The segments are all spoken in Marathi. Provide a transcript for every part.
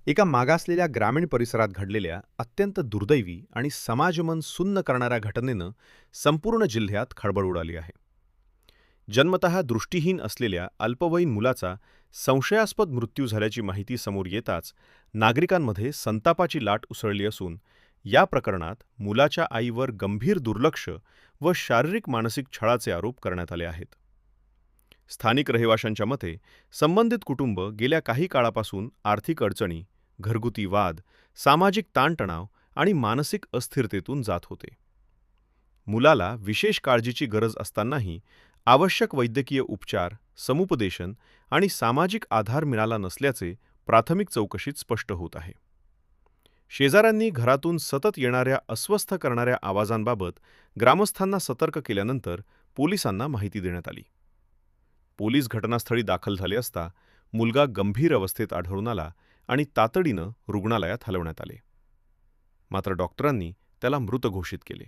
एका मागासलेल्या ग्रामीण परिसरात घडलेल्या अत्यंत दुर्दैवी आणि समाजमन सुन्न करणाऱ्या घटनेनं संपूर्ण जिल्ह्यात खळबळ उडाली आहे. जन्मतः दृष्टीहीन असलेल्या अल्पवयीन मुलाचा संशयास्पद मृत्यू झाल्याची माहिती समोर येताच नागरिकांमध्ये संतापाची लाट उसळली असून या प्रकरणात मुलाच्या आईवर गंभीर दुर्लक्ष व शारीरिक मानसिक छळाचे आरोप करण्यात आले आहेत. स्थानिक रहिवाशांच्या मते संबंधित कुटुंब गेल्या काही काळापासून आर्थिक अडचणी, घरगुती वाद, सामाजिक ताणतणाव आणि मानसिक अस्थिरतेतून जात होते. मुलाला विशेष काळजीची गरज असतानाही आवश्यक वैद्यकीय उपचार, समुपदेशन आणि सामाजिक आधार मिळाला नसल्याचे प्राथमिक चौकशीत स्पष्ट होत आहे. शेजाऱ्यांनी घरातून सतत येणाऱ्या अस्वस्थ करणाऱ्या आवाजांबाबत ग्रामस्थांना सतर्क केल्यानंतर पोलिसांना माहिती देण्यात आली. पोलीस घटनास्थळी दाखल झाले असता मुलगा गंभीर अवस्थेत आढळून आला आणि तातडीनं रुग्णालयात हलवण्यात आले. मात्र डॉक्टरांनी त्याला मृत घोषित केले.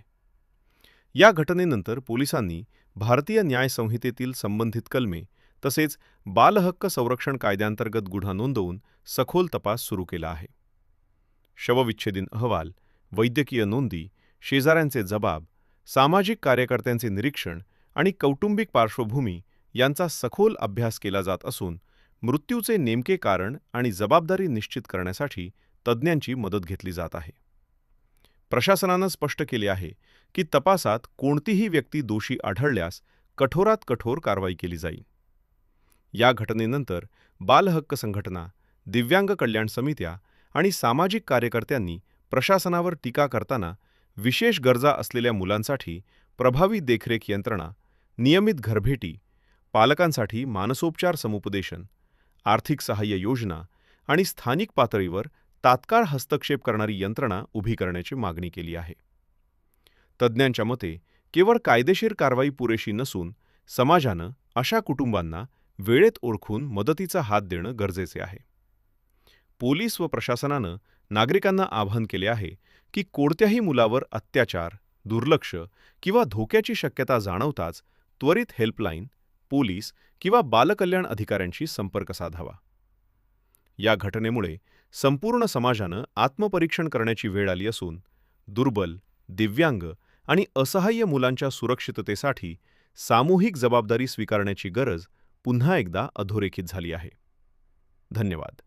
या घटनेनंतर पोलिसांनी भारतीय न्याय संहितेतील संबंधित कलमे तसेच बालहक्क संरक्षण कायद्यांतर्गत गुन्हा नोंदवून सखोल तपास सुरू केला आहे. शवविच्छेदन अहवाल, वैद्यकीय नोंदी, शेजाऱ्यांचे जबाब, सामाजिक कार्यकर्त्यांचे निरीक्षण आणि कौटुंबिक पार्श्वभूमी यांचा सखोल अभ्यास केला जात असून मृत्यूचे नेमके कारण आणि जबाबदारी निश्चित करण्यासाठी तज्ज्ञांची मदत घेतली जात आहे. प्रशासनानं स्पष्ट केले आहे की तपासात कोणतीही व्यक्ती दोषी आढळल्यास कठोरात कठोर कारवाई केली जाईल. या घटनेनंतर बालहक्क संघटना, दिव्यांग कल्याण समित्या आणि सामाजिक कार्यकर्त्यांनी प्रशासनावर टीका करताना विशेष गरजा असलेल्या मुलांसाठी प्रभावी देखरेख यंत्रणा, नियमित घरभेटी, पालकांसाठी मानसोपचार समुपदेशन, आर्थिक सहाय्य योजना आणि स्थानिक पातळीवर तात्काळ हस्तक्षेप करणारी यंत्रणा उभी करण्याची मागणी केली आहे. तज्ज्ञांच्या मते केवळ कायदेशीर कारवाई पुरेशी नसून समाजानं अशा कुटुंबांना वेळेत ओळखून मदतीचा हात देणं गरजेचे आहे. पोलीस व प्रशासनानं नागरिकांना आवाहन केले आहे की कोणत्याही मुलावर अत्याचार, दुर्लक्ष किंवा धोक्याची शक्यता जाणवताच त्वरित हेल्पलाईन, पोलीस किंवा बालकल्याण अधिकाऱ्यांशी संपर्क साधावा. या घटनेमुळे संपूर्ण समाजानं आत्मपरीक्षण करण्याची वेळ आली असून दुर्बल, दिव्यांग आणि असहाय्य मुलांच्या सुरक्षिततेसाठी सामूहिक जबाबदारी स्वीकारण्याची गरज पुन्हा एकदा अधोरेखित झाली आहे. धन्यवाद.